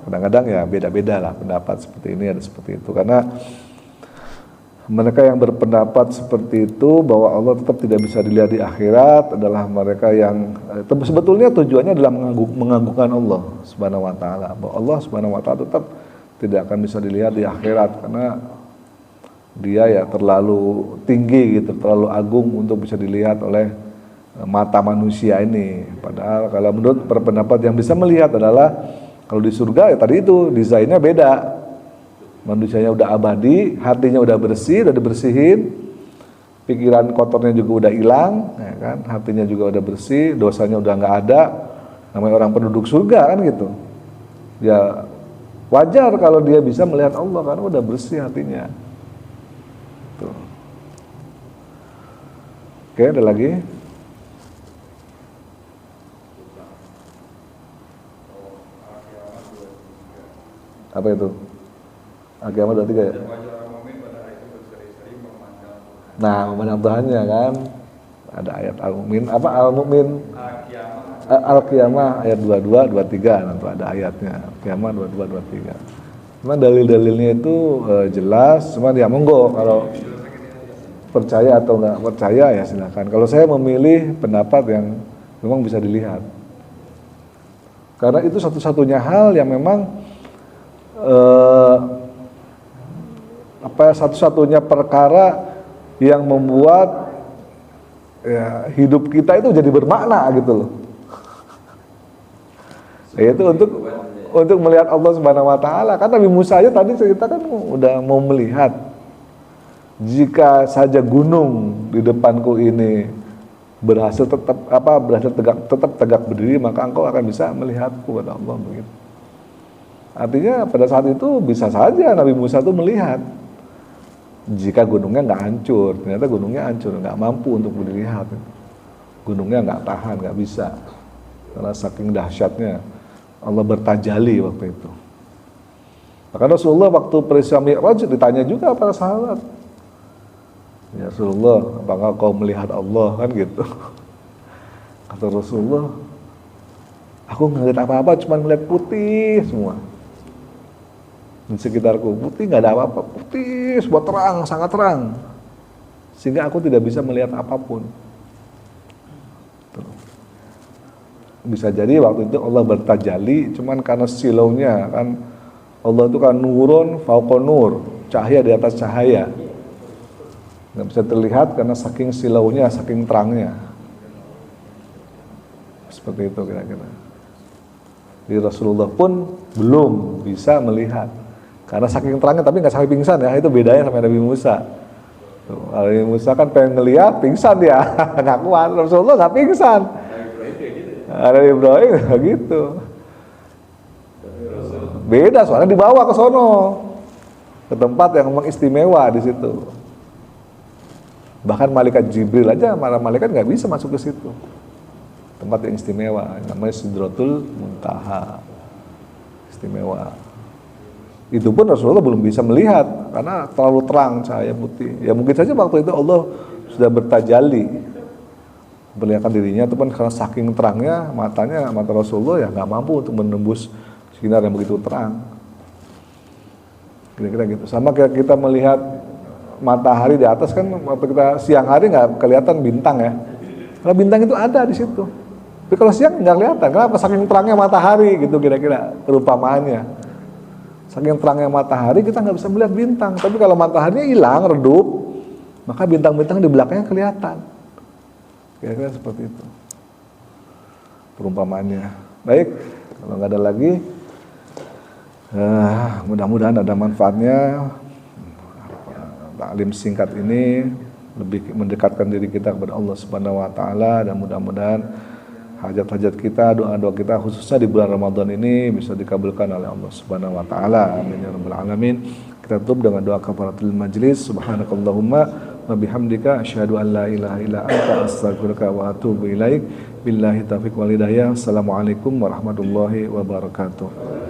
kadang-kadang ya beda-beda lah pendapat seperti ini ada seperti itu. Karena mereka yang berpendapat seperti itu bahwa Allah tetap tidak bisa dilihat di akhirat adalah mereka yang sebetulnya tujuannya adalah mengagungkan Allah Subhanahu wa taala. Bahwa Allah Subhanahu wa taala tetap tidak akan bisa dilihat di akhirat karena dia ya terlalu tinggi gitu, terlalu agung untuk bisa dilihat oleh mata manusia ini. Padahal kalau menurut berpendapat yang bisa melihat adalah kalau di surga ya tadi itu desainnya beda. Manusianya udah abadi, hatinya udah bersih, udah dibersihin, pikiran kotornya juga udah hilang, ya kan? Hatinya juga udah bersih, dosanya udah nggak ada. Namanya orang penduduk surga kan gitu. Ya wajar kalau dia bisa melihat Allah karena udah bersih hatinya. Tuh. Oke, ada lagi? Apa itu? Agama 23 ya? Nah, memandang Tuhannya kan. Ada ayat Al-Mu'min. Apa Al-Mu'min? Al-Qiyamah ayat 22, 23. Nanti ada ayatnya. Al-Qiyamah 22, 23. Cuma dalil-dalilnya itu jelas. Cuma ya monggo kalau percaya atau enggak percaya ya silakan. Kalau saya memilih pendapat yang memang bisa dilihat. Karena itu satu-satunya hal yang memang satu-satunya perkara yang membuat ya, hidup kita itu jadi bermakna gitu loh. Yaitu untuk melihat Allah Subhanahu wa taala. Kan Nabi Musa aja tadi cerita kan udah mau melihat. Jika saja gunung di depanku ini berhasil tetap tegak berdiri, maka engkau akan bisa melihatku, kata Allah begitu. Artinya pada saat itu bisa saja Nabi Musa itu melihat. Jika gunungnya nggak hancur, ternyata gunungnya hancur, nggak mampu untuk dilihat. Gunungnya nggak tahan, nggak bisa. Karena saking dahsyatnya Allah bertajali waktu itu. Maka Rasulullah waktu peristiwa Mi'raj ditanya juga para sahabat, ya Rasulullah, apakah kau melihat Allah kan gitu? Kata Rasulullah, aku nggak lihat apa-apa, cuma melihat putih semua. Di sekitarku putih, nggak ada apa-apa, putih, semua terang, sangat terang, sehingga aku tidak bisa melihat apapun. Tuh. Bisa jadi waktu itu Allah bertajali, cuman karena silaunya kan, Allah itu kan nurun fauqa nur, cahaya di atas cahaya, nggak bisa terlihat karena saking silaunya, saking terangnya. Seperti itu kira-kira. Jadi Rasulullah pun belum bisa melihat. Karena saking terangnya tapi nggak sampai pingsan ya, itu bedanya sama Nabi Musa. Tuh, Nabi Musa kan pengen ngelihat, pingsan dia, nggak kuat. Rasulullah nggak pingsan. Nabi Ibrahim gitu. Beda soalnya dibawa ke sono, ke tempat yang memang istimewa di situ. Bahkan malaikat Jibril aja, malaikat nggak bisa masuk ke situ. Tempat yang istimewa, namanya Sidratul Muntaha, istimewa. Itu pun Rasulullah belum bisa melihat karena terlalu terang cahaya putih. Ya mungkin saja waktu itu Allah sudah bertajali memperlihatkan dirinya, itu pun karena saking terangnya mata Rasulullah ya nggak mampu untuk menembus sinar yang begitu terang. Kira-kira gitu. Sama kayak kita melihat matahari di atas kan, waktu kita siang hari nggak kelihatan bintang ya. Kalau bintang itu ada di situ. Tapi kalau siang nggak kelihatan. Kenapa? Saking terangnya matahari gitu kira-kira perumpamaannya. Saking terangnya matahari kita nggak bisa melihat bintang. Tapi kalau mataharinya hilang, redup, maka bintang-bintang di belakangnya kelihatan. Kira-kira seperti itu. perumpamaannya. Baik, kalau nggak ada lagi, mudah-mudahan ada manfaatnya. Taklim singkat ini lebih mendekatkan diri kita kepada Allah Subhanahu wa taala, dan mudah-mudahan hajat-hajat kita, doa-doa kita khususnya di bulan Ramadan ini bisa dikabulkan oleh Allah Subhanahu wa taala. Amin ya rabbal alamin. Kita tutup dengan doa kafaratul majlis. Subhanakallahumma wa bihamdika asyhadu an la ilaha illa anta astaghfiruka wa atubu ilaik. Billahi taufiq wal hidayah. Assalamualaikum warahmatullahi wabarakatuh.